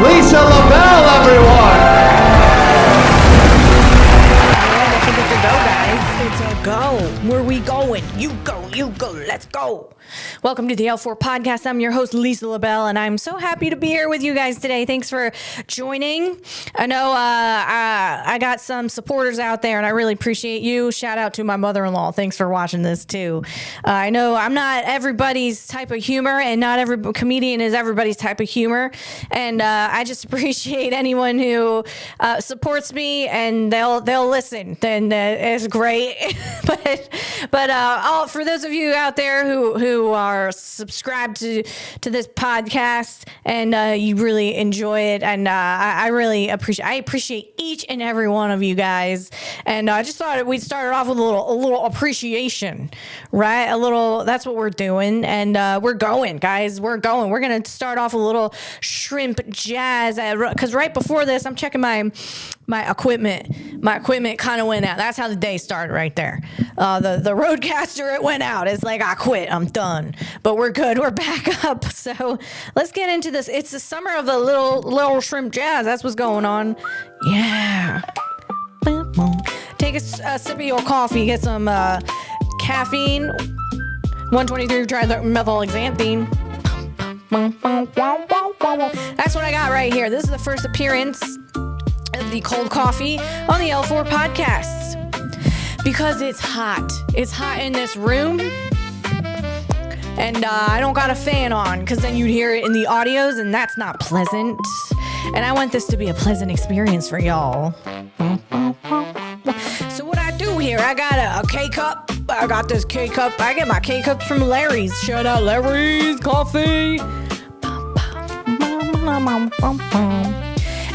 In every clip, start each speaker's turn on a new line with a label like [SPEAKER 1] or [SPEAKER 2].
[SPEAKER 1] Lisa LaBelle, everyone!
[SPEAKER 2] It's a go, guys. It's a go. Where we going? You go, let's go. Welcome to the L4 Podcast. I'm your host, Lisa LaBelle, and I'm so happy to be here with you guys today. Thanks for joining. I know I got some supporters out there, and I really appreciate you. Shout out to my mother-in-law. Thanks for watching this, too. I know I'm not everybody's type of humor, and not every comedian is everybody's type of humor, and I just appreciate anyone who supports me, and they'll listen. Then it's great. but for those of you out there who are subscribed to this podcast and you really enjoy it, and I really appreciate each and every one of you guys. And I just thought we'd start off with a little appreciation, right? That's what we're doing, and we're going, guys. We're going. We're gonna start off a little shrimp jazz because right before this, I'm checking my equipment. My equipment kind of went out. That's how the day started right there. The Roadcaster, it went out. It's like, I quit. I'm done. But we're good. We're back up. So let's get into this. It's the summer of the little shrimp jazz. That's what's going on. Yeah. Take a sip of your coffee. Get some caffeine. 123 trimethylxanthine. That's what I got right here. This is the first appearance of the cold coffee on the L4 Podcast. Because it's hot. It's hot in this room. And I don't got a fan on, because then you'd hear it in the audios, and that's not pleasant. And I want this to be a pleasant experience for y'all. So what I do here, I got a K-Cup. I got this K-Cup. I get my K-Cups from Larry's. Shout out Larry's Coffee.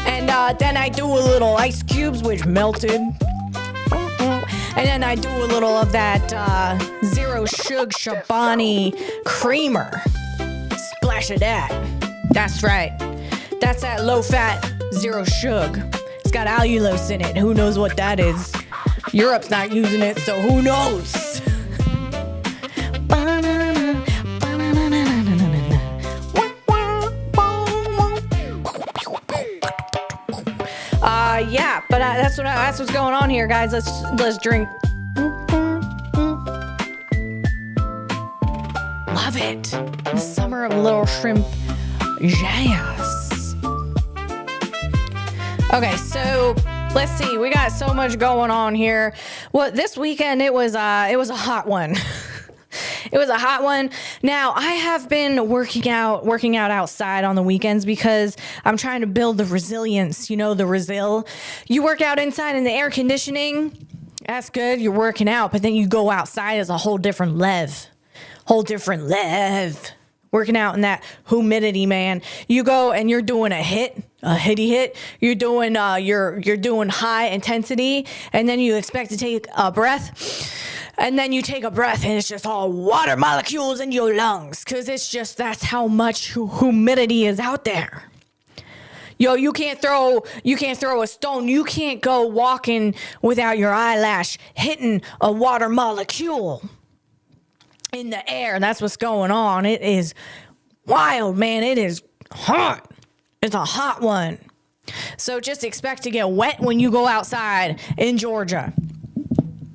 [SPEAKER 2] And then I do a little ice cubes, which melted. And then I do a little of that Zero Shug Shabani creamer. Splash of that. That's right. That's that low-fat Zero Shug. It's got allulose in it. Who knows what that is? Europe's not using it, so who knows? Yeah, but that's what's going on here, guys. Let's drink. Love it. The summer of little shrimp jazz. Okay, so let's see. We got so much going on here. Well, this weekend it was a hot one. It was a hot one. Now, I have been working out outside on the weekends because I'm trying to build the resilience, the resil. You work out inside in the air conditioning, that's good, you're working out, but then you go outside as a whole different lev. Working out in that humidity, man. You go and you're doing a hitty hit. You're doing you're doing high intensity, and then you expect to take a breath. And then you take a breath and it's just all water molecules in your lungs, because that's how much humidity is out there. Yo, you can't throw a stone. You can't go walking without your eyelash hitting a water molecule in the air. That's what's going on. It is wild, man. It is hot. It's a hot one. So just expect to get wet when you go outside in Georgia.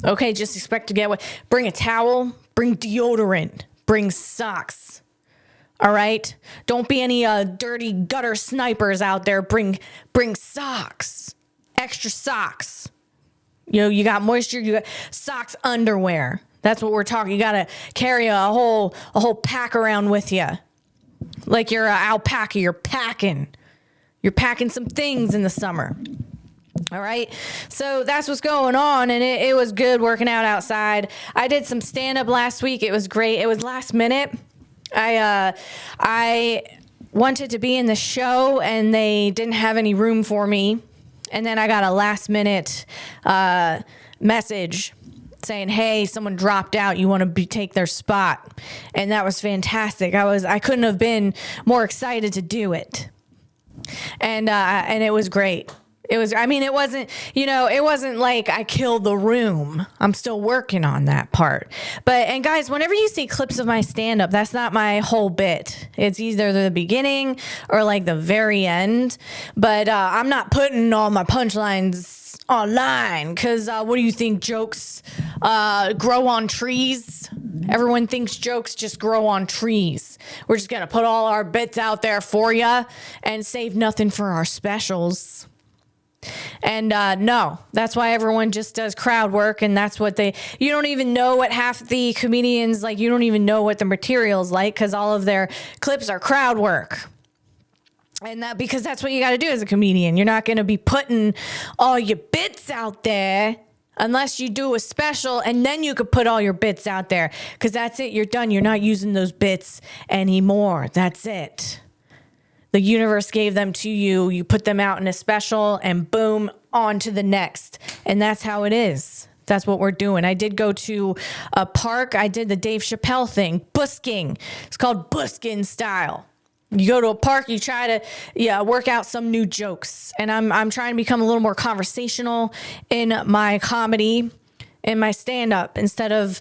[SPEAKER 2] Okay, just expect to get wet. Bring a towel, bring deodorant, bring socks. All right? Don't be any dirty gutter snipers out there. Bring socks. Extra socks. You got moisture, you got socks, underwear. That's what we're talking. You got to carry a whole pack around with you. Like you're an alpaca, you're packing some things in the summer. All right. So that's what's going on. And it was good working out outside. I did some stand-up last week. It was great. It was last minute. I wanted to be in the show and they didn't have any room for me. And then I got a last minute message saying, hey, someone dropped out. You want to take their spot. And that was fantastic. I couldn't have been more excited to do it. And it was great. I mean, it wasn't, it wasn't like I killed the room. I'm still working on that part. And guys, whenever you see clips of my stand-up, that's not my whole bit. It's either the beginning or like the very end. But I'm not putting all my punchlines online because what do you think, jokes grow on trees? Everyone thinks jokes just grow on trees. We're just going to put all our bits out there for you and save nothing for our specials. And no, that's why everyone just does crowd work. And that's what you don't even know what half the comedians, like, you don't even know what the material's like because all of their clips are crowd work. And because that's what you got to do as a comedian. You're not going to be putting all your bits out there unless you do a special, and then you could put all your bits out there because that's it. You're done. You're not using those bits anymore. That's it. The universe gave them to you. You put them out in a special and boom, on to the next. And that's how it is. That's what we're doing. I did go to a park. I did the Dave Chappelle thing, busking. It's called busking style. You go to a park, you try to work out some new jokes. And I'm trying to become a little more conversational in my comedy, in my stand-up, instead of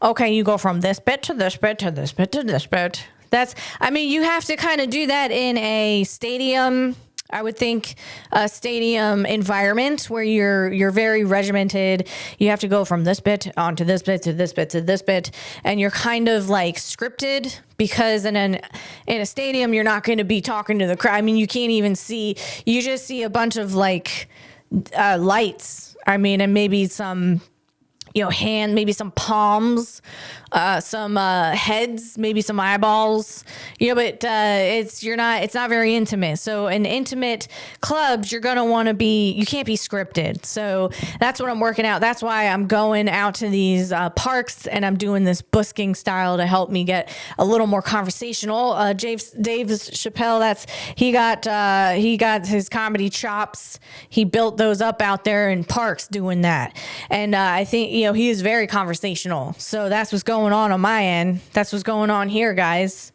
[SPEAKER 2] okay, you go from this bit to this bit to this bit to this bit. You have to kind of do that in a stadium. I would think a stadium environment where you're very regimented. You have to go from this bit onto this bit to this bit to this bit, and you're kind of like scripted because in a stadium you're not going to be talking to the crowd. I mean, you can't even see. You just see a bunch of like lights. I mean, and maybe some maybe some palms, some heads, maybe some eyeballs, but it's not very intimate. So in intimate clubs, you're going to want to you can't be scripted. So that's what I'm working out. That's why I'm going out to these parks and I'm doing this busking style to help me get a little more conversational. Dave Chappelle, he got his comedy chops. He built those up out there in parks doing that. And I think, he is very conversational. So that's what's going on my end. That's what's going on here, guys.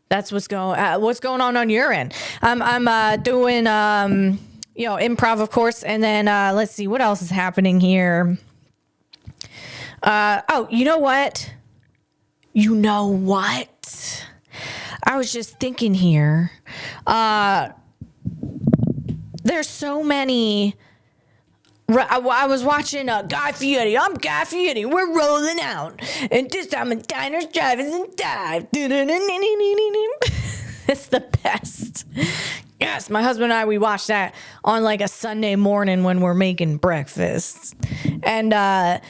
[SPEAKER 2] That's what's going on your end. I'm doing, improv, of course. And then let's see what else is happening here. You know what? I was just thinking here. There's so many. I was watching Guy Fieri. I'm Guy Fieri. We're rolling out. And this time a diner's driving and dive. It's the best. Yes, my husband and I, we watched that on like a Sunday morning when we're making breakfast. And there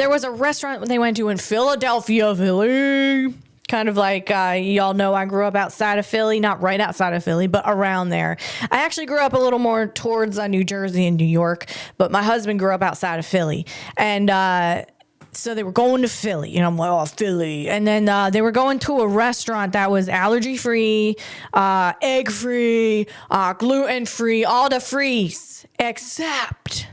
[SPEAKER 2] was a restaurant they went to in Philadelphia, Philly. Kind of like, y'all know I grew up outside of Philly, not right outside of Philly, but around there. I actually grew up a little more towards New Jersey and New York, but my husband grew up outside of Philly. And so they were going to Philly, and I'm like, oh, Philly. And then they were going to a restaurant that was allergy-free, egg-free, gluten-free, all the frees, except...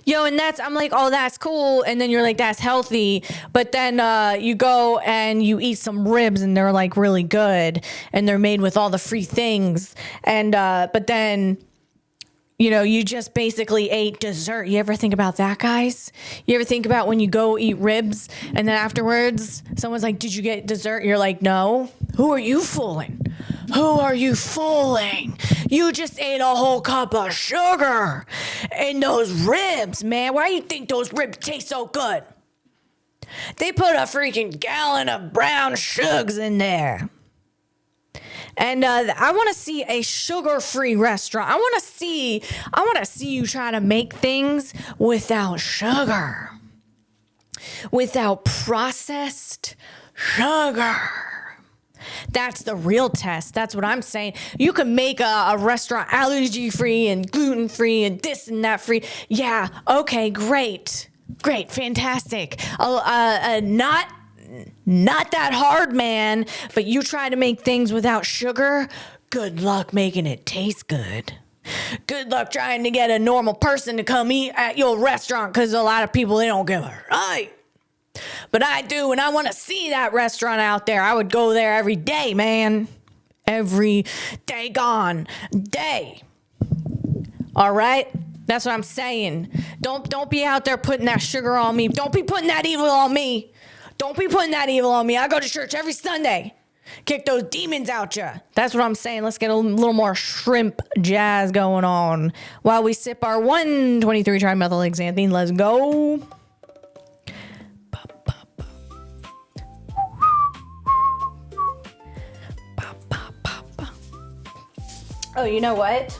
[SPEAKER 2] and I'm like, oh, that's cool. And then you're like, that's healthy. But then you go and you eat some ribs and they're like really good and they're made with all the free things. And, but then, you just basically ate dessert. You ever think about that, guys? You ever think about when you go eat ribs and then afterwards someone's like, did you get dessert? You're like, no. Who are you fooling? You just ate a whole cup of sugar in those ribs, man. Why do you think those ribs taste so good? They put a freaking gallon of brown sugars in there. And I want to see a sugar-free restaurant. I want to see you try to make things without sugar, without processed sugar. That's the real test. That's what I'm saying. You can make a restaurant allergy-free and gluten-free and this and that free. Yeah, okay, great, fantastic. Not that hard, man, but you try to make things without sugar, good luck making it taste good. Good luck trying to get a normal person to come eat at your restaurant because a lot of people, they don't give a right. But I do, and I want to see that restaurant out there. I would go there every day, man. every daggone day. All right? That's what I'm saying. Don't be out there putting that sugar on me. Don't be putting that evil on me. Don't be putting that evil on me. I go to church every Sunday. Kick those demons out ya. That's what I'm saying. Let's get a little more shrimp jazz going on while we sip our 123 trimethylhexanthine. Let's go. Oh, you know what?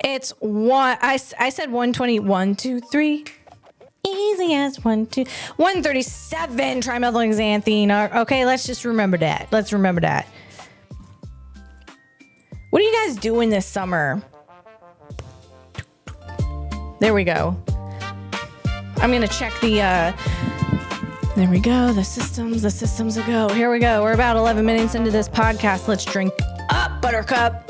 [SPEAKER 2] It's one. I said 120. 1, 2, 3. Easy as 137 trimethylhexanthine. Okay, let's just remember that. Let's remember that. What are you guys doing this summer? There we go. I'm gonna check the. There we go. The systems a go. Here we go. We're about 11 minutes into this podcast. Let's drink up, Buttercup.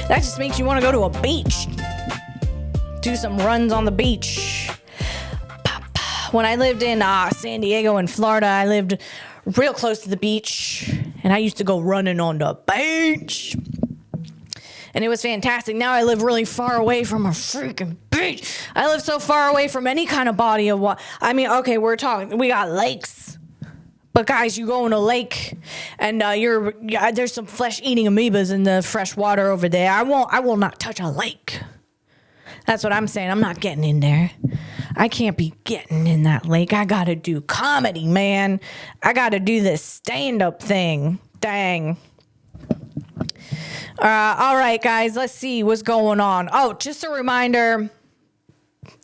[SPEAKER 2] That just makes you want to go to a beach. Do some runs on the beach. When I lived in San Diego in Florida, I lived real close to the beach. And I used to go running on the beach. And it was fantastic. Now I live really far away from a freaking beach. I live so far away from any kind of body of water. I mean, okay, we got lakes. But guys, you go in a lake and there's some flesh-eating amoebas in the fresh water over there. I will not touch a lake. That's what I'm saying. I'm not getting in there. I can't be getting in that lake. I gotta do comedy, man. I gotta do this stand-up thing. Dang. All right, guys. Let's see what's going on. Oh, just a reminder.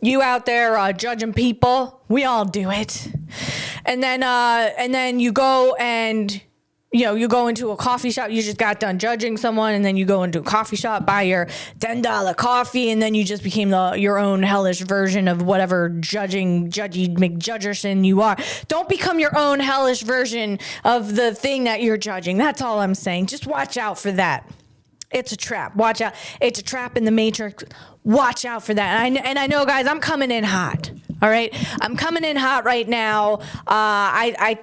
[SPEAKER 2] You out there judging people, we all do it. And then you go and, you go into a coffee shop. You just got done judging someone, and then you go into a coffee shop, buy your $10 coffee, and then you just became your own hellish version of whatever judgy McJudgerson you are. Don't become your own hellish version of the thing that you're judging. That's all I'm saying. Just watch out for that. It's a trap. Watch out. It's a trap in the Matrix. Watch out for that. And I know, guys, I'm coming in hot. All right. I'm coming in hot right now. I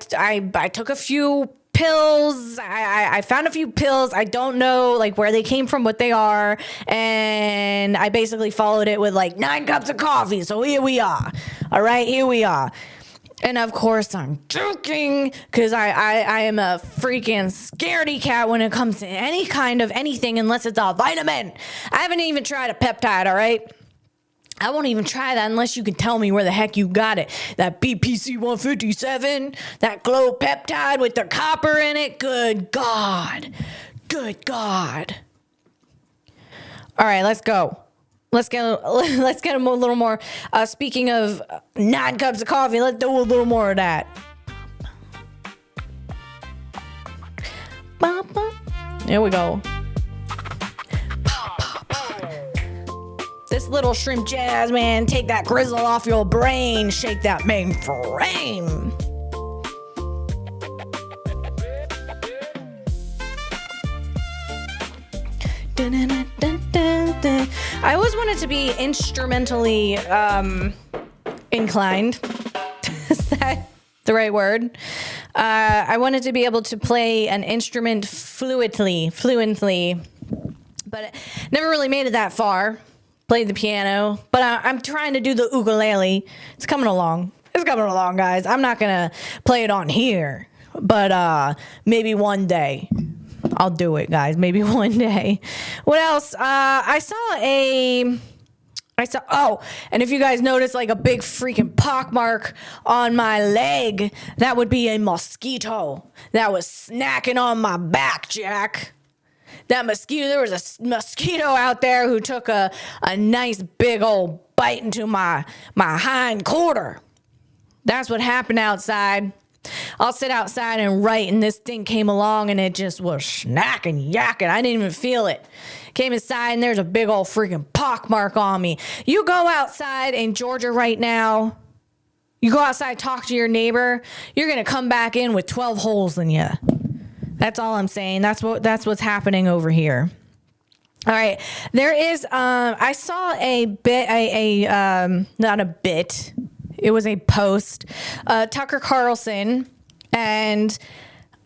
[SPEAKER 2] took a few pills. I found a few pills. I don't know where they came from, what they are. And I basically followed it with 9 cups of coffee. So here we are. All right. Here we are. And of course, I'm joking because I am a freaking scaredy cat when it comes to any kind of anything unless it's a vitamin. I haven't even tried a peptide, all right? I won't even try that unless you can tell me where the heck you got it. That BPC 157, that glow peptide with the copper in it. Good God. Good God. All right, let's go. Let's get a little more. Speaking of 9 cups of coffee, let's do a little more of that. There we go. This little shrimp jazz, man. Take that grizzle off your brain. Shake that mainframe. I always wanted to be instrumentally inclined. Is that the right word? I wanted to be able to play an instrument fluently, but never really made it that far. Played the piano, but I'm trying to do the ukulele. It's coming along. It's coming along, guys. I'm not going to play it on here, but maybe one day. I'll do it, guys. Maybe one day. What else? I saw, and if you guys notice a big freaking pockmark on my leg, that would be a mosquito that was snacking on my back, Jack. That mosquito, there was a mosquito out there who took a nice big old bite into my hind quarter. That's what happened outside. I'll sit outside and write, and this thing came along, and it just was snacking, yakking. I didn't even feel it. Came inside, and there's a big old freaking pockmark on me. You go outside in Georgia right now, you go outside, talk to your neighbor, you're going to come back in with 12 holes in you. That's all I'm saying. That's what's happening over here. All right. There is, I saw a bit, not a bit. It was a post, Tucker Carlson. And,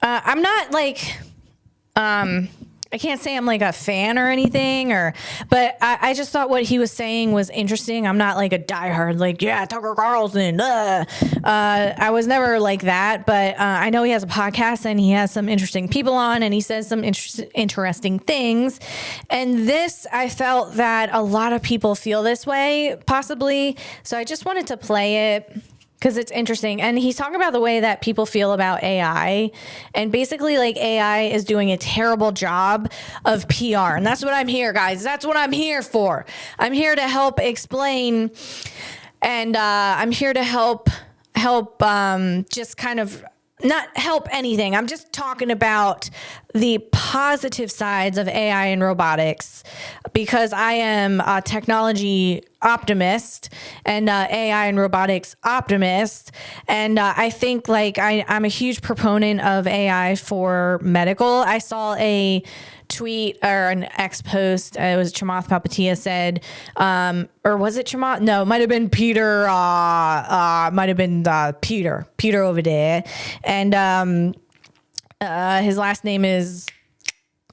[SPEAKER 2] I'm not like, I can't say I'm like a fan or anything, but I just thought what he was saying was interesting. I'm not like a diehard, like, yeah, Tucker Carlson. I was never like that, but I know he has a podcast and he has some interesting people on and he says some interesting things. And this, I felt that a lot of people feel this way, possibly. So I just wanted to play it, because it's interesting. And he's talking about the way that people feel about AI. And basically, like, AI is doing a terrible job of PR. And that's what I'm here, guys. That's what I'm here for. I'm here to help explain. And I'm here to help just kind of not help anything. I'm just talking about the positive sides of AI and robotics, because I am a technology optimist and AI and robotics optimist. And I think, like, I'm a huge proponent of AI for medical. I saw a tweet or an X post. It was Chamath Palihapitiya said, or was it Chamath? No, it might have been Peter. Might have been Peter over there. And his last name is,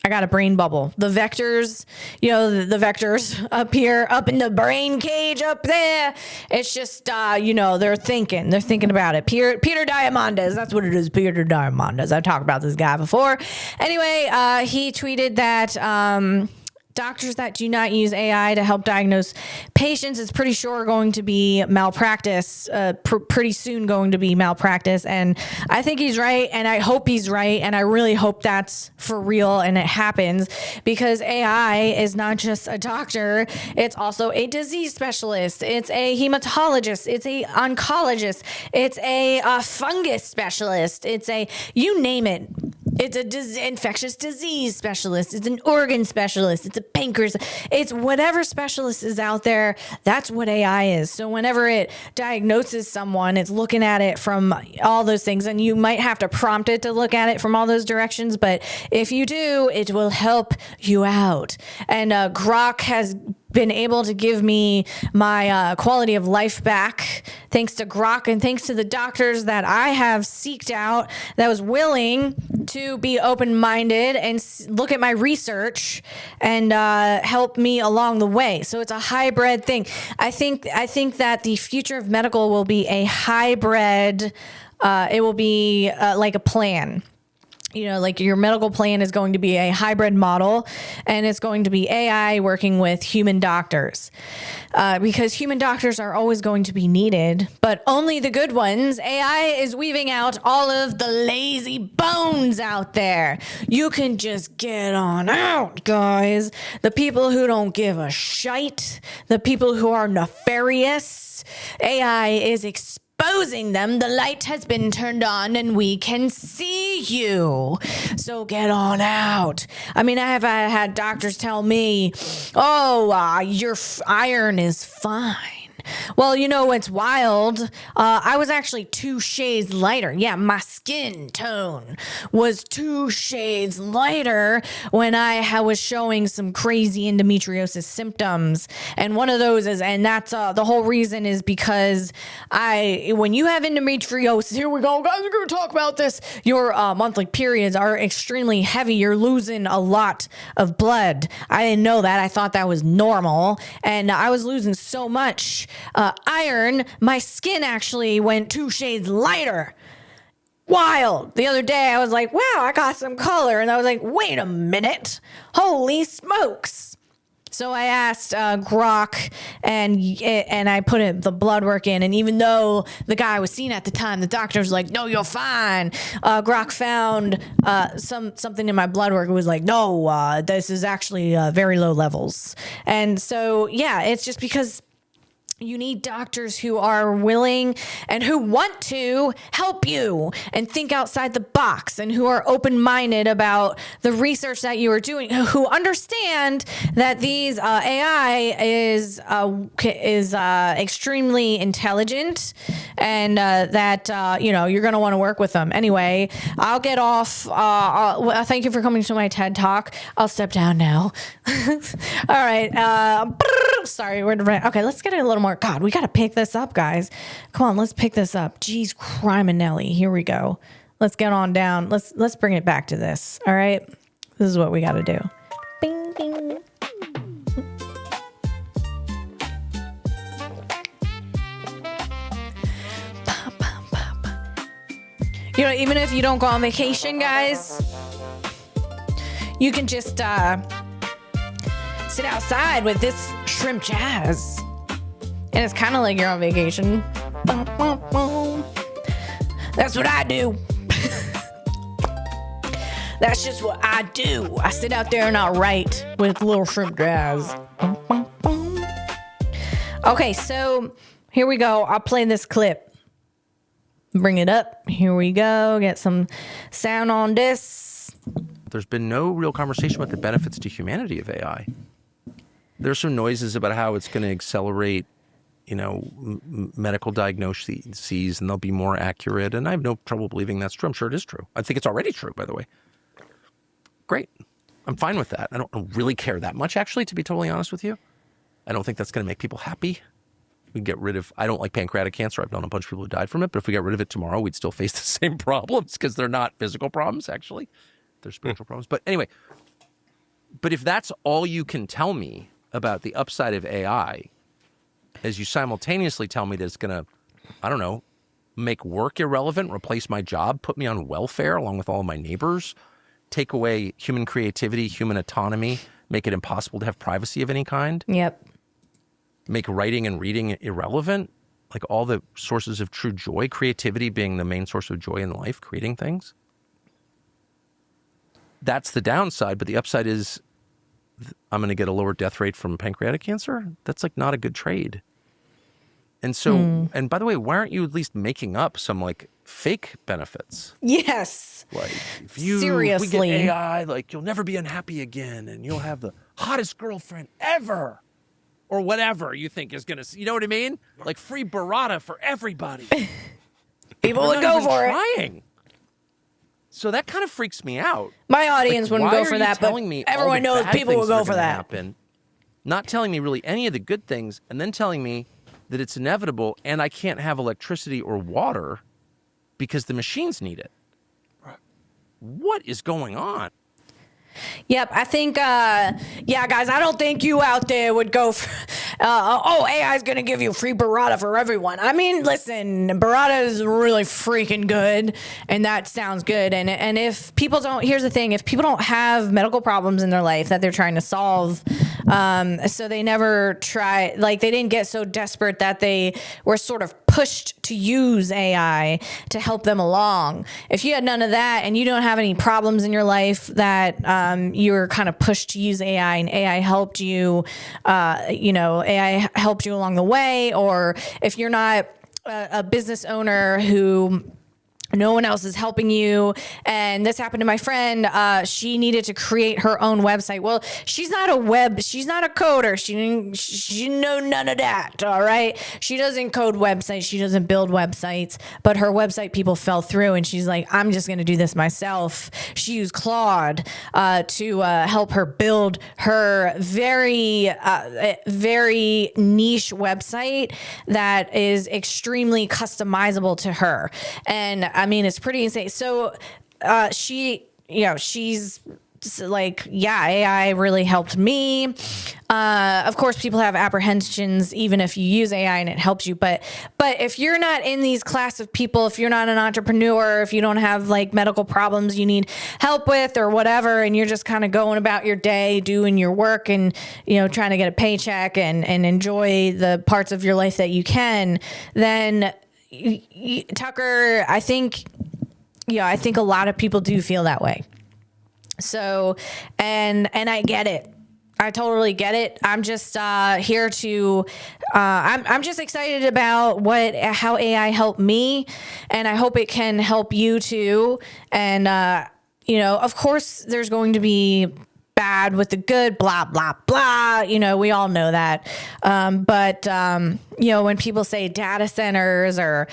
[SPEAKER 2] I got a brain bubble. The vectors, the vectors up here, up in the brain cage up there. It's just, they're thinking about it. Peter Diamandis, that's what it is. Peter Diamandis. I've talked about this guy before. Anyway, he tweeted that, doctors that do not use AI to help diagnose patients is pretty sure going to be malpractice, pretty soon going to be malpractice. And I think he's right, and I hope he's right, and I really hope that's for real and it happens, because AI is not just a doctor, it's also a disease specialist, it's a hematologist, it's a oncologist, it's a fungus specialist, it's a, you name it. It's a infectious disease specialist. It's an organ specialist. It's a pancreas. It's whatever specialist is out there. That's what AI is. So whenever it diagnoses someone, it's looking at it from all those things. And you might have to prompt it to look at it from all those directions. But if you do, it will help you out. And Grok has been able to give me my quality of life back, thanks to Grok and thanks to the doctors that I have seeked out, that was willing to be open-minded and look at my research and help me along the way. So it's a hybrid thing. I think that the future of medical will be a hybrid. It will be like a plan. Like your medical plan is going to be a hybrid model, and it's going to be AI working with human doctors, because human doctors are always going to be needed, but only the good ones. AI is weaving out all of the lazy bones out there. You can just get on out, guys. The people who don't give a shite, the people who are nefarious. AI is exposing them. The light has been turned on and we can see you. So get on out. I mean, I have had doctors tell me, your iron is fine. Well, what's wild? I was actually 2 shades lighter. Yeah, my skin tone was 2 shades lighter when I was showing some crazy endometriosis symptoms. And one of those is, and that's the whole reason is because when you have endometriosis, here we go, guys, we're going to talk about this. Your monthly periods are extremely heavy. You're losing a lot of blood. I didn't know that. I thought that was normal. And I was losing so much iron, my skin actually went 2 shades lighter. Wild. The other day I was like, wow, I got some color. And I was like, wait a minute. Holy smokes. So I asked Grok, and I put the blood work in. And even though the guy I was seeing at the time, the doctor was like, no, you're fine. Grok found something in my blood work. It was like, no, this is actually very low levels. And so, yeah, it's just because You need doctors who are willing and who want to help you and think outside the box and who are open-minded about the research that you are doing, who understand that these AI is extremely intelligent and that you're going to want to work with them. Anyway, I'll get off. Thank you for coming to my TED Talk. I'll step down now. All right. Sorry, okay, let's get it a little more. God, we got to pick this up, guys. Come on, let's pick this up. Jeez, criminelli. Here we go. Let's get on down. Let's bring it back to this. All right, this is what we got to do. Bing, bing. Even if you don't go on vacation, guys, you can just sit outside with this shrimp jazz. And it's kind of like you're on vacation. That's what I do. That's just what I do. I sit out there and I write with little shrimp jazz. Okay, so here we go. I'll play this clip. Bring it up. Here we go. Get some sound on this.
[SPEAKER 3] There's been no real conversation about the benefits to humanity of AI. There's some noises about how it's going to accelerate, medical diagnoses, and they'll be more accurate. And I have no trouble believing that's true. I'm sure it is true. I think it's already true, by the way. Great. I'm fine with that. I don't really care that much, actually, to be totally honest with you. I don't think that's going to make people happy. We get rid of, I don't like pancreatic cancer. I've known a bunch of people who died from it. But if we got rid of it tomorrow, we'd still face the same problems because they're not physical problems, actually. They're spiritual problems. But anyway, if that's all you can tell me about the upside of AI, as you simultaneously tell me that it's going to, make work irrelevant, replace my job, put me on welfare along with all of my neighbors, take away human creativity, human autonomy, make it impossible to have privacy of any kind.
[SPEAKER 2] Yep.
[SPEAKER 3] Make writing and reading irrelevant, like all the sources of true joy, creativity being the main source of joy in life, creating things. That's the downside, but the upside is I'm going to get a lower death rate from pancreatic cancer. That's like not a good trade. And so, and by the way, why aren't you at least making up some like fake benefits?
[SPEAKER 2] Yes.
[SPEAKER 3] Like if we get AI, like you'll never be unhappy again and you'll have the hottest girlfriend ever or whatever you think is going to, you know what I mean? Like free burrata for everybody.
[SPEAKER 2] People would go for
[SPEAKER 3] it. So that kind of freaks me out.
[SPEAKER 2] My audience wouldn't go for that, but everyone knows people will go for that.
[SPEAKER 3] Happen, not telling me really any of the good things, and then telling me that it's inevitable and I can't have electricity or water because the machines need it. What is going on?
[SPEAKER 2] Yep, I think, guys, I don't think you out there would go for, AI is going to give you free burrata for everyone. I mean, listen, burrata is really freaking good, and that sounds good. And if people don't, here's the thing, if people don't have medical problems in their life that they're trying to solve, so they never try, like they didn't get so desperate that they were sort of pushed to use AI to help them along. If you had none of that and you don't have any problems in your life that you were kind of pushed to use AI and AI helped you, AI helped you along the way, or if you're not a business owner who no one else is helping you. And this happened to my friend. She needed to create her own website. Well, she's not a coder. She didn't know none of that. All right. She doesn't code websites. She doesn't build websites, but her website people fell through and she's like, I'm just going to do this myself. She used Claude to help her build her very, very niche website that is extremely customizable to her. And I mean, it's pretty insane. So she's like, AI really helped me. Of course, people have apprehensions even if you use AI and it helps you. But if you're not in these class of people, if you're not an entrepreneur, if you don't have like medical problems you need help with or whatever, and you're just kind of going about your day, doing your work and, trying to get a paycheck and enjoy the parts of your life that you can, then Tucker, I think a lot of people do feel that way. So, and I get it. I totally get it. I'm just here to. I'm just excited about how AI helped me, and I hope it can help you too. And of course, there's going to be bad with the good, blah blah blah. We all know that. But when people say data centers or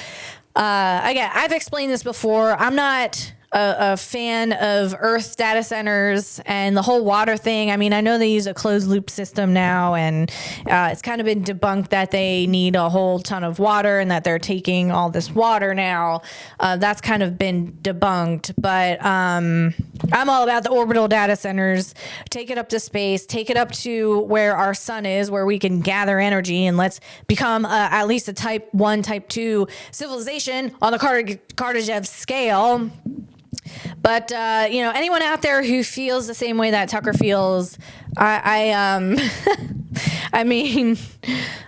[SPEAKER 2] again, I've explained this before. I'm not a fan of Earth data centers and the whole water thing. I mean, I know they use a closed loop system now, and it's kind of been debunked that they need a whole ton of water and that they're taking all this water now. That's kind of been debunked, but I'm all about the orbital data centers. Take it up to space, take it up to where our sun is, where we can gather energy, and let's become at least a type 1, type 2 civilization on the Kardashev scale. But anyone out there who feels the same way that Tucker feels, I mean,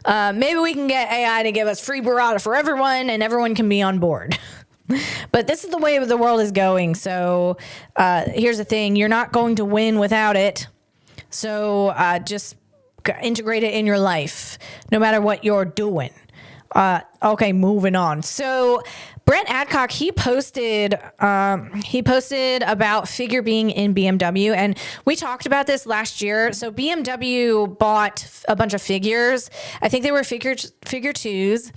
[SPEAKER 2] maybe we can get AI to give us free burrata for everyone, and everyone can be on board. But this is the way the world is going. So here's the thing: you're not going to win without it. So just integrate it in your life, no matter what you're doing. Okay, moving on. So Brett Adcock, he posted about Figure being in BMW, and we talked about this last year. So BMW bought a bunch of figures. I think they were figure twos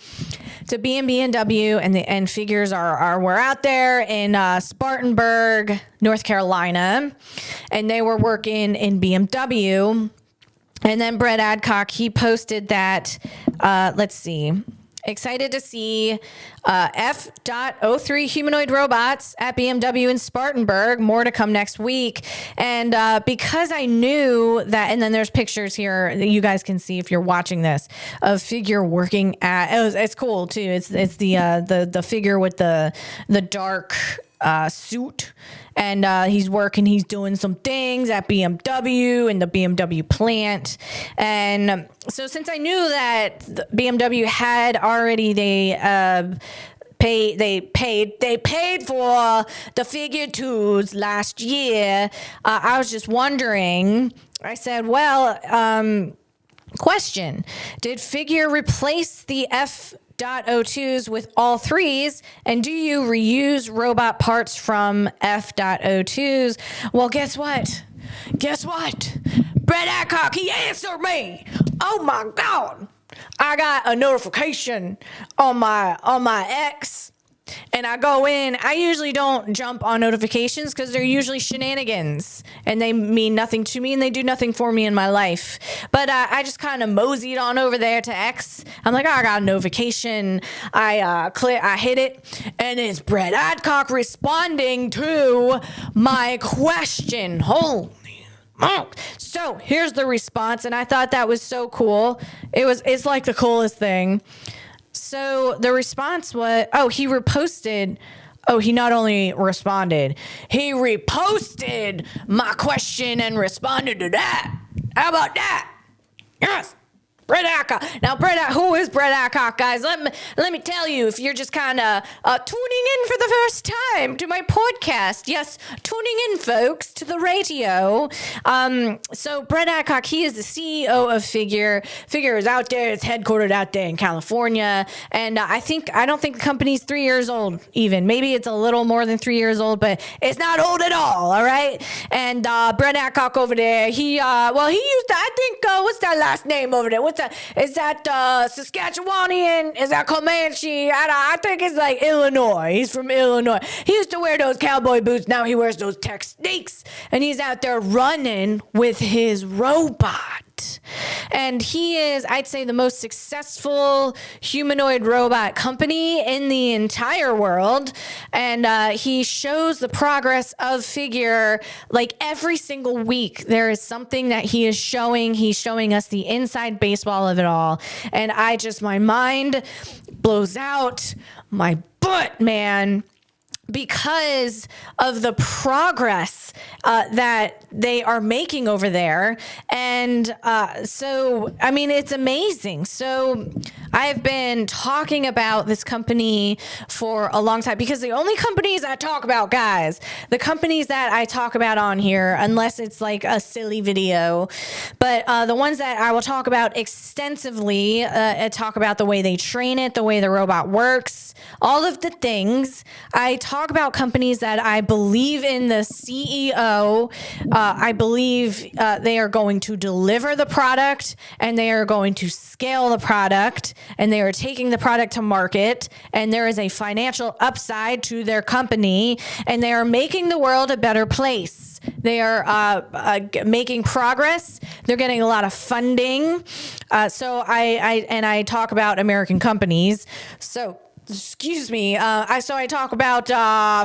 [SPEAKER 2] to be in BMW, and figures were out there in Spartanburg, North Carolina, and they were working in BMW. And then Brett Adcock, he posted that, let's see. Excited to see F.03 humanoid robots at BMW in Spartanburg. More to come next week. And because I knew that, and then there's pictures here that you guys can see if you're watching this of Figure working at. It's cool too. It's the figure with the dark suit. And he's doing some things at BMW and the BMW plant. And so since I knew that BMW had already, they paid for the Figure 2s last year, I was just wondering, I said, well, question, did Figure replace the F.02s with all 3s, and do you reuse robot parts from F.02s? Well, guess what? Brett Adcock, he answered me. Oh my God. I got a notification on my X, and I go in. I usually don't jump on notifications because they're usually shenanigans and they mean nothing to me and they do nothing for me in my life. But I just kind of moseyed on over there to X. I'm like, oh, I got a notification. I hit it, and it's Brett Adcock responding to my question. Holy smoke. So here's the response, and I thought that was so cool. It's like the coolest thing. So the response was, he reposted. He not only responded, he reposted my question and responded to that. How about that? Yes. Brett Adcock. Now, who is Brett Adcock, guys? Let me tell you, if you're just kind of tuning in for the first time to my podcast. Yes, tuning in, folks, to the radio. So Brett Adcock, he is the CEO of Figure. Figure is out there. It's headquartered out there in California. And I don't think the company's 3 years old even. Maybe it's a little more than 3 years old, but it's not old at all right? And Brett Adcock over there, he used to, I think, what's that last name over there? Is that Saskatchewanian? Is that Comanche? I think it's like Illinois. He's from Illinois. He used to wear those cowboy boots. Now he wears those tech sneaks. And he's out there running with his robot. And he is, I'd say, the most successful humanoid robot company in the entire world. And he shows the progress of Figure like every single week. There is something that he is showing. He's showing us the inside baseball of it all. And my mind blows out my butt, man, because of the progress that they are making over there. And so, I mean, it's amazing. So I have been talking about this company for a long time because the only companies I talk about, guys, the companies that I talk about on here, unless it's like a silly video, but the ones that I will talk about extensively, I talk about the way they train it, the way the robot works, all of the things. I talk about companies that I believe in the CEO. I believe they are going to deliver the product and they are going to scale the product and they are taking the product to market and there is a financial upside to their company and they are making the world a better place. They are making progress. They're getting a lot of funding. So I talk about American companies. So excuse me. I talk about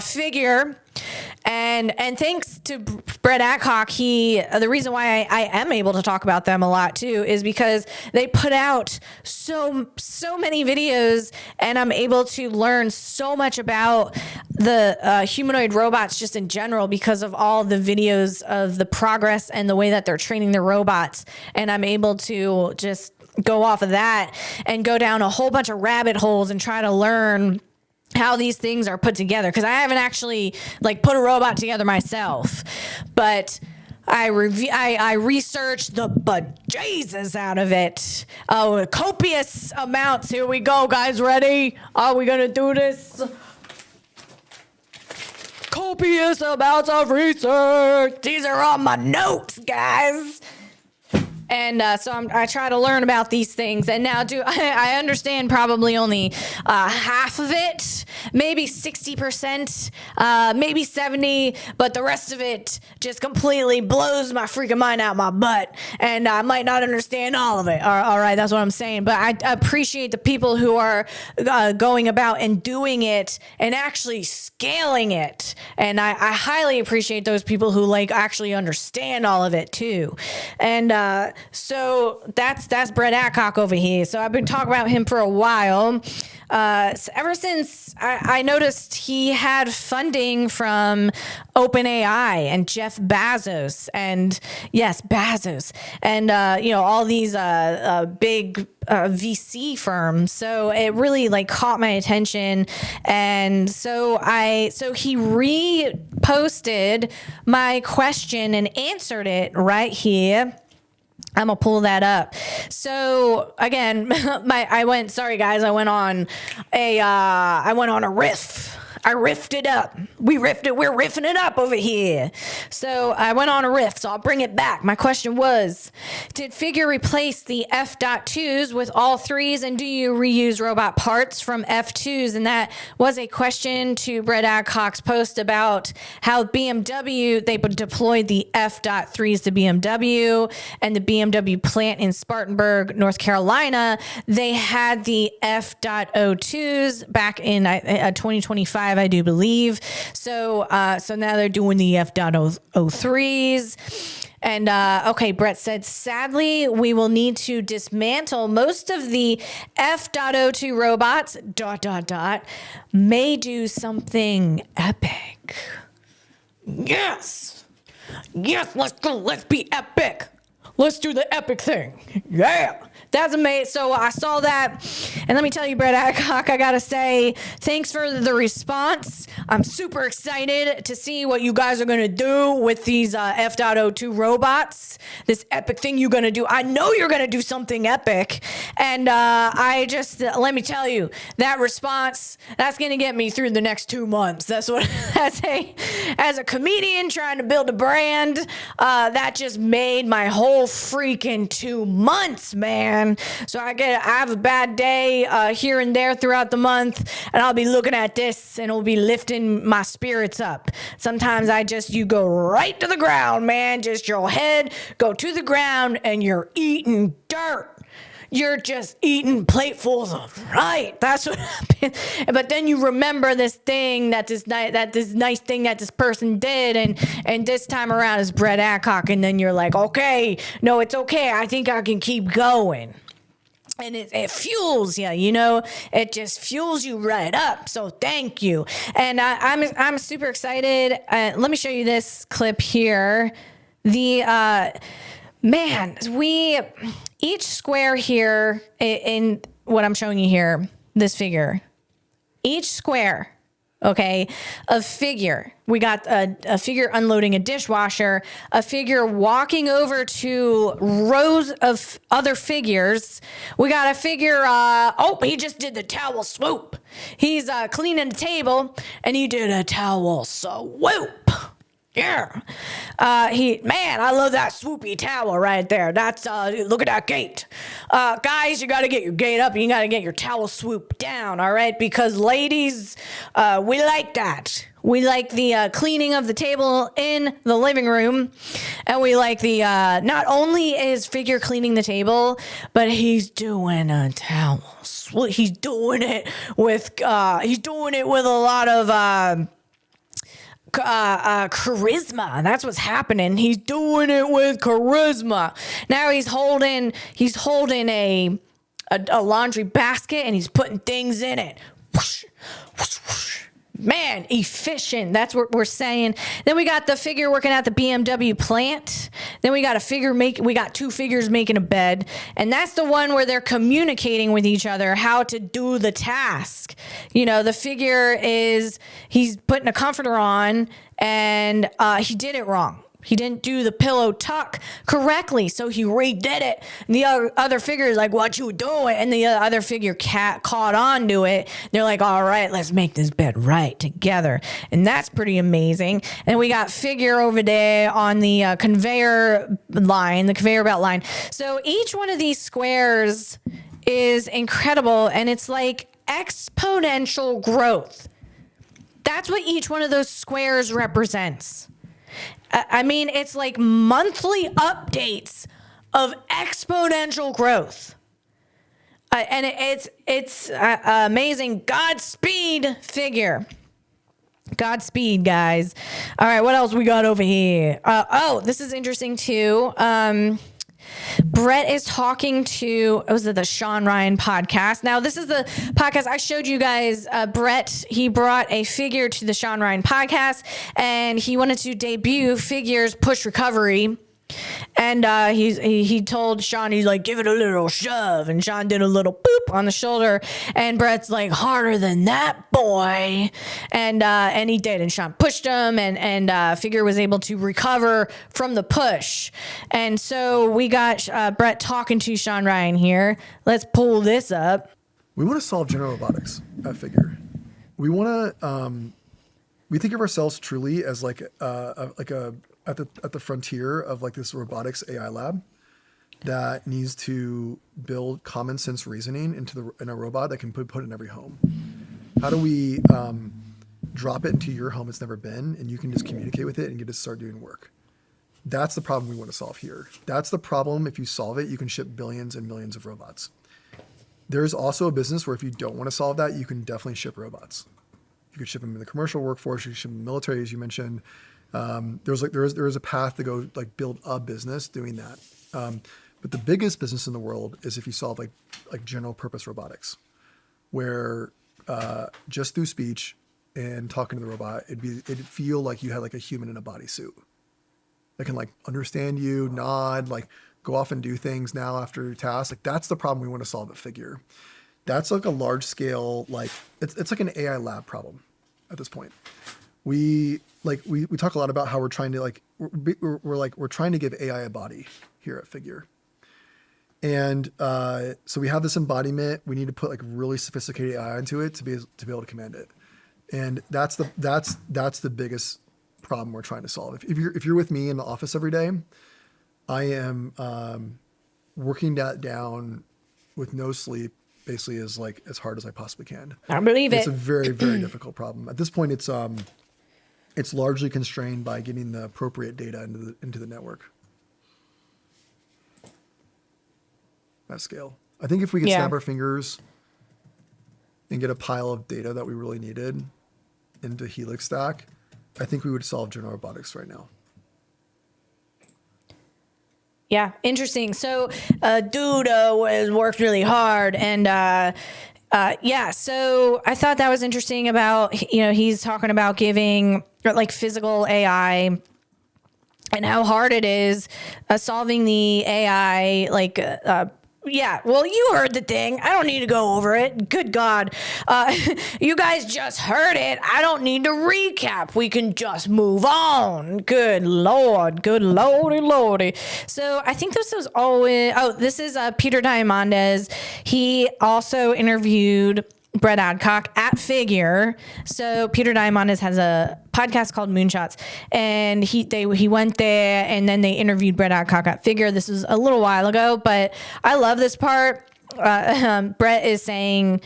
[SPEAKER 2] Figure. And thanks to Brett Adcock, the reason why I am able to talk about them a lot too is because they put out so many videos, and I'm able to learn so much about the humanoid robots just in general because of all the videos of the progress and the way that they're training their robots, and I'm able to just go off of that and go down a whole bunch of rabbit holes and try to learn how these things are put together, because I haven't actually like put a robot together myself, but I researched the bejesus out of it. Oh, copious amounts. Here we go, guys. Ready? Are we gonna do this? Copious amounts of research. These are all my notes, guys. And so I try to learn about these things. And now I understand probably only half of it, maybe 60%, maybe 70%, but the rest of it just completely blows my freaking mind out my butt. And I might not understand all of it. All right, that's what I'm saying. But I appreciate the people who are going about and doing it and actually scaling it. And I highly appreciate those people who like actually understand all of it too. And so that's Brett Adcock over here. So I've been talking about him for a while. Ever since I noticed he had funding from OpenAI and Jeff Bezos, and yes, Bezos, and all these big VC firms. So it really like caught my attention, and so he reposted my question and answered it right here. I'm gonna pull that up. So again, I went on a riff. I riffed it up. We're riffing it up over here. So I went on a riff, so I'll bring it back. My question was, did Figure replace the F.2s with all 3s, and do you reuse robot parts from F2s? And that was a question to Brett Adcock's post about how BMW, they deployed the F.3s to BMW, and the BMW plant in Spartanburg, North Carolina, they had the F.02s back in 2025. I do believe. So now they're doing the F.03s. And okay, Brett said, sadly, we will need to dismantle most of the F.02 robots, ... may do something epic. Yes, let's go. Let's be epic. Let's do the epic thing. Yeah. That's amazing. So I saw that, and let me tell you, Brett Adcock, I gotta say, thanks for the response. I'm super excited to see what you guys are gonna do with these F.02 robots. This epic thing you're gonna do. I know you're gonna do something epic, and let me tell you, that response, that's gonna get me through the next 2 months. That's what, as a comedian trying to build a brand, that just made my whole freaking 2 months, man. So I have a bad day here and there throughout the month, and I'll be looking at this and it'll be lifting my spirits up. Sometimes you go right to the ground, man. Just your head go to the ground and you're eating dirt. You're just eating platefuls of right. That's what happened. But then you remember this thing this nice thing that this person did, and this time around is Brett Adcock, and then you're like, okay, no, it's okay. I think I can keep going. And it fuels you, it just fuels you right up. So thank you. And I'm super excited. Let me show you this clip here. Each square here what I'm showing you here, this figure, each square, okay, a figure. We got a figure unloading a dishwasher, a figure walking over to rows of other figures. We got a figure, he just did the towel swoop. He's cleaning the table, and he did a towel swoop. Yeah. I love that swoopy towel right there. That's, look at that gate. Guys, you got to get your gate up. You got to get your towel swoop down. All right. Because ladies, we like that. We like the cleaning of the table in the living room. And we like the, not only is figure cleaning the table, but he's doing a towel swoop. He's doing it with a lot of, charisma. That's what's happening. He's doing it with charisma. Now he's holding a laundry basket, and he's putting things in it. Whoosh, whoosh, whoosh. Man, efficient. That's what we're saying. Then we got the figure working at the BMW plant. Then we got we got two figures making a bed. And that's the one where they're communicating with each other how to do the task. You know, the figure he's putting a comforter on, and he did it wrong. He didn't do the pillow tuck correctly, so he redid it. And the other figure is like, what you doing? And the other figure caught on to it. They're like, all right, let's make this bed right together. And that's pretty amazing. And we got figure over there on the conveyor belt line. So each one of these squares is incredible, and it's like exponential growth. That's what each one of those squares represents. I mean, it's like monthly updates of exponential growth. And it's amazing. Godspeed, figure. Godspeed, guys. All right, what else we got over here? This is interesting too. Brett is talking to, was it the Sean Ryan podcast? Now, this is the podcast I showed you guys. Brett, he brought a figure to the Sean Ryan podcast, and he wanted to debut figures push recovery. And he told Sean, he's like, give it a little shove. And Sean did a little boop on the shoulder. And Brett's like, harder than that, boy. And he did. And Sean pushed him, and figure was able to recover from the push. And so we got Brett talking to Sean Ryan here. Let's pull this up.
[SPEAKER 4] We want to solve general robotics at Figure. We want to, we think of ourselves truly as like at the frontier of like this robotics AI lab that needs to build common sense reasoning in a robot that can put in every home. How do we drop it into your home it's never been, and you can just communicate with it and get it to start doing work? That's the problem we want to solve here. That's the problem. If you solve it, you can ship billions and millions of robots. There's also a business where if you don't want to solve that, you can definitely ship robots. You could ship them in the commercial workforce. You could ship them in the military, as you mentioned. There is a path to go like build a business doing that. But the biggest business in the world is if you solve like general purpose robotics, where just through speech and talking to the robot, it'd feel like you had like a human in a bodysuit that can like understand you, nod, like go off and do things now after your task. Like that's the problem we want to solve at Figure. That's like a large scale, like it's like an AI lab problem at this point. We talk a lot about how we're trying to we're trying to give AI a body here at Figure. And so we have this embodiment. We need to put like really sophisticated AI into it to be able to command it. And that's the biggest problem we're trying to solve. If you're with me in the office every day, I am working that down with no sleep, basically as hard as I possibly can.
[SPEAKER 2] I believe
[SPEAKER 4] it's a very, very difficult problem. At this point, it's largely constrained by getting the appropriate data into the network. At scale. I think if we could snap our fingers and get a pile of data that we really needed into Helix Stack, I think we would solve general robotics right now.
[SPEAKER 2] Yeah, interesting. So, dude worked really hard, and so I thought that was interesting about, he's talking about giving like physical AI and how hard it is solving the AI Yeah, well, you heard the thing. I don't need to go over it. Good God. You guys just heard it. I don't need to recap. We can just move on. Good Lord. Good Lordy. So I think this was always... Oh, this is Peter Diamandis. He also interviewed Brett Adcock at Figure. So Peter Diamandis has a podcast called Moonshots, and he went there, and then they interviewed Brett Adcock at Figure. This was a little while ago, but I love this part. Brett is saying,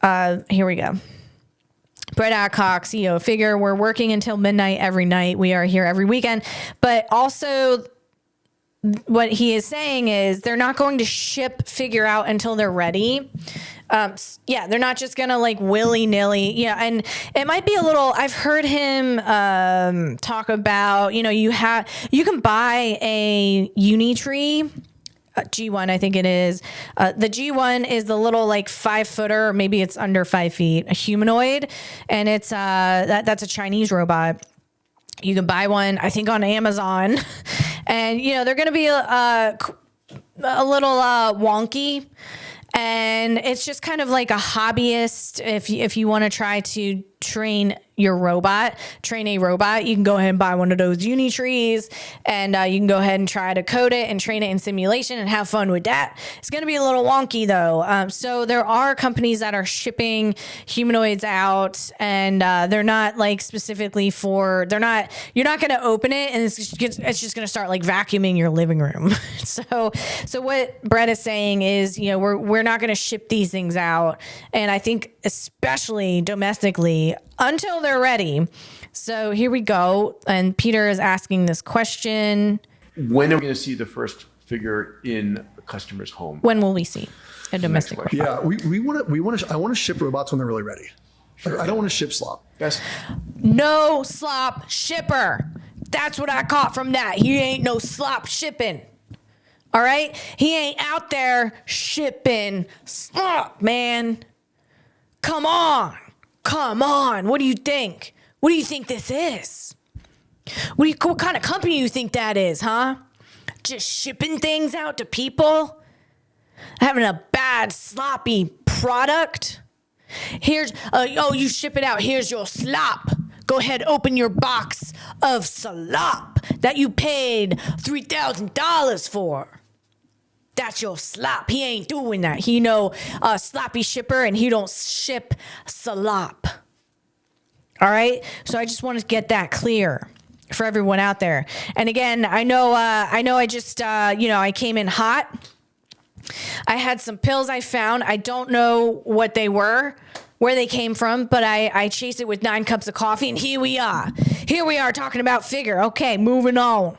[SPEAKER 2] here we go. Brett Adcock, CEO of Figure, we're working until midnight every night. We are here every weekend, but also what he is saying is they're not going to ship Figure out until they're ready. They're not just gonna like willy-nilly. Yeah, and it might be a little. I've heard him talk about, you can buy a Unitree. G1, I think it is. The G1 is the little like 5-footer, maybe it's under 5 feet, a humanoid, and it's that's a Chinese robot. You can buy one, I think, on Amazon, and they're gonna be a little wonky. And it's just kind of like a hobbyist. If you want to try to train a robot, you can go ahead and buy one of those Unitrees, and you can go ahead and try to code it and train it in simulation and have fun with that. It's going to be a little wonky though. So there are companies that are shipping humanoids out, and they're not like specifically you're not going to open it and it's just going to start like vacuuming your living room. So what Brett is saying is, we're not going to ship these things out. And I think especially domestically until they're ready. So here we go. And Peter is asking this question.
[SPEAKER 5] When are we going to see the first Figure in a customer's home?
[SPEAKER 2] When will we see a domestic robot?
[SPEAKER 4] Yeah, I want to ship robots when they're really ready. Sure. I don't want to ship slop.
[SPEAKER 5] Yes.
[SPEAKER 2] No slop shipper. That's what I caught from that. He ain't no slop shipping. All right? He ain't out there shipping slop, man. Come on. What do you think? What do you think this is? What kind of company do you think that is, huh? Just shipping things out to people? Having a bad, sloppy product? Here's, you ship it out. Here's your slop. Go ahead, open your box of slop that you paid $3,000 for. That's your slop. He ain't doing that. He sloppy shipper, and he don't ship slop. All right? So I just want to get that clear for everyone out there. And again, I know I just, I came in hot. I had some pills I found. I don't know what they were, where they came from, but I chased it with 9 cups of coffee, and here we are. Here we are talking about Figure. Okay, moving on.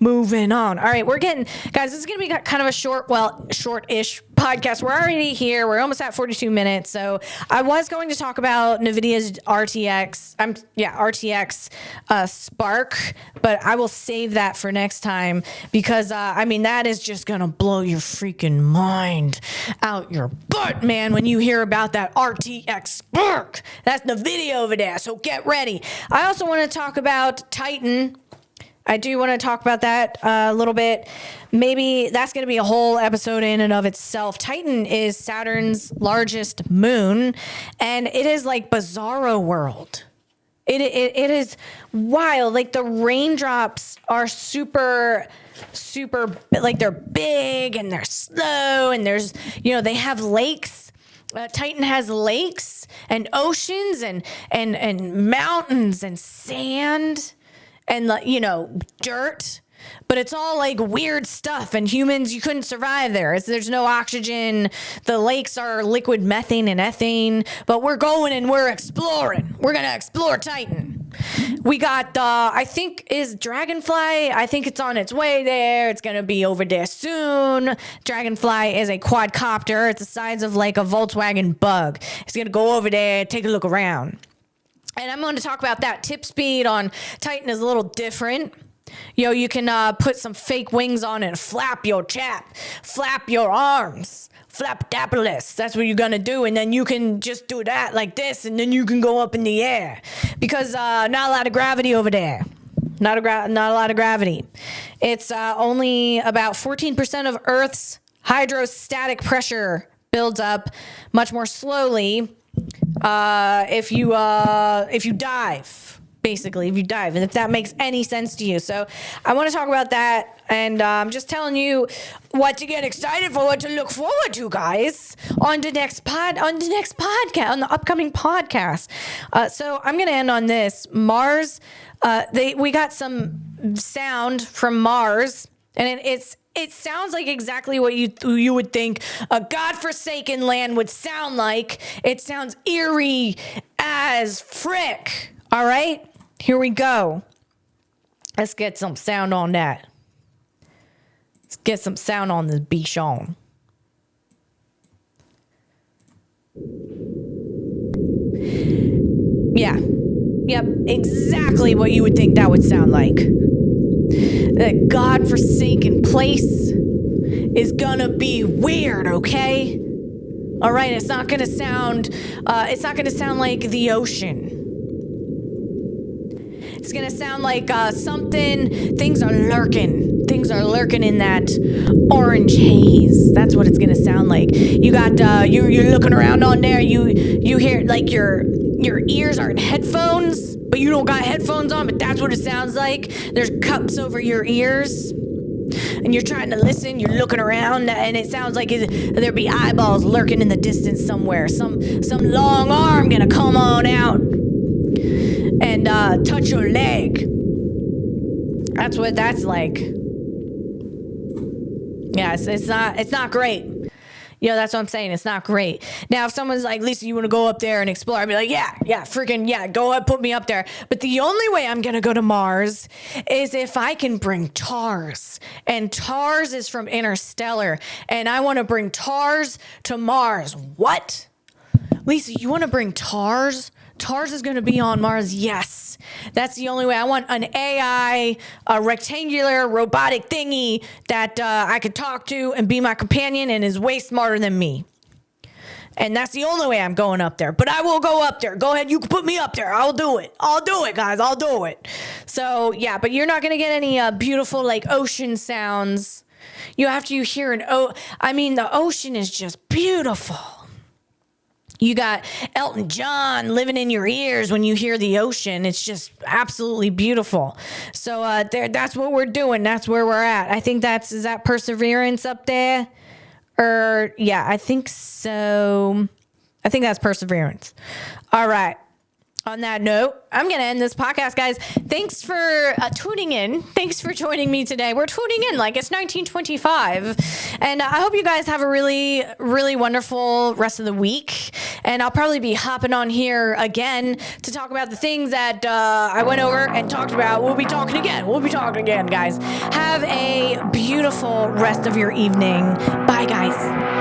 [SPEAKER 2] All right, guys, this is going to be kind of a short-ish podcast. We're already here. We're almost at 42 minutes. So I was going to talk about NVIDIA's RTX Spark, but I will save that for next time because, that is just going to blow your freaking mind out your butt, man, when you hear about that RTX Spark. That's NVIDIA over there, so get ready. I also want to talk about Titan. I do want to talk about that a little bit. Maybe that's going to be a whole episode in and of itself. Titan is Saturn's largest moon, and it is like Bizarro World. It is wild. Like the raindrops are super, like they're big and they're slow, and there's, they have lakes. Titan has lakes and oceans and mountains and sand. And, dirt, but it's all like weird stuff. And humans, you couldn't survive there. There's no oxygen. The lakes are liquid methane and ethane. But we're going and we're exploring. We're going to explore Titan. We got, I think, is Dragonfly. I think it's on its way there. It's going to be over there soon. Dragonfly is a quadcopter. It's the size of like a Volkswagen Bug. It's going to go over there, take a look around. And I'm going to talk about that. Tip speed on Titan is a little different. You can put some fake wings on and flap your chap, flap your arms, flapdapolis. That's what you're going to do. And then you can just do that like this, and then you can go up in the air because not a lot of gravity over there. Not a lot of gravity. It's only about 14% of Earth's hydrostatic pressure builds up much more slowly if you dive. Basically, if you dive, and if that makes any sense to you. So I want to talk about that, and I'm just telling you what to get excited for, what to look forward to, guys, on the next podcast, on the upcoming podcast. So I'm going to end on this. Mars, we got some sound from Mars, and it sounds like exactly what you would think a godforsaken land would sound like. It sounds eerie as frick. All right? Here we go. Let's get some sound on that. Let's get some sound on this bichon. Yeah. Yep. Exactly what you would think that would sound like. That godforsaken place is gonna be weird, okay? All right, it's not gonna sound like the ocean. It's gonna sound like things are lurking. Things are lurking in that orange haze. That's what it's gonna sound like. You got you're looking around on there. You hear like your ears are in headphones, but you don't got headphones on. But that's what it sounds like. There's cups over your ears, and you're trying to listen. You're looking around, and it sounds like there be eyeballs lurking in the distance somewhere. Some long arm gonna come on out and touch your leg. That's what that's like. Yeah, it's not great. You know, that's what I'm saying. It's not great. Now, if someone's like, Lisa, you want to go up there and explore? I'd be like, yeah, go ahead, put me up there. But the only way I'm going to go to Mars is if I can bring TARS. And TARS is from Interstellar. And I want to bring TARS to Mars. What? Lisa, you want to bring TARS? TARS is going to be on Mars. Yes. That's the only way. I want an AI, a rectangular robotic thingy that I could talk to and be my companion and is way smarter than me. And that's the only way I'm going up there. But I will go up there. Go ahead. You can put me up there. I'll do it. I'll do it, guys. I'll do it. So, yeah, but you're not going to get any beautiful, like, ocean sounds. You hear the ocean is just beautiful. You got Elton John living in your ears when you hear the ocean. It's just absolutely beautiful. So that's what we're doing. That's where we're at. I think is that Perseverance up there? Yeah, I think so. I think that's Perseverance. All right. On that note, I'm going to end this podcast, guys. Thanks for tuning in. Thanks for joining me today. We're tuning in like it's 1925. And I hope you guys have a really, really wonderful rest of the week. And I'll probably be hopping on here again to talk about the things that I went over and talked about. We'll be talking again, guys. Have a beautiful rest of your evening. Bye, guys.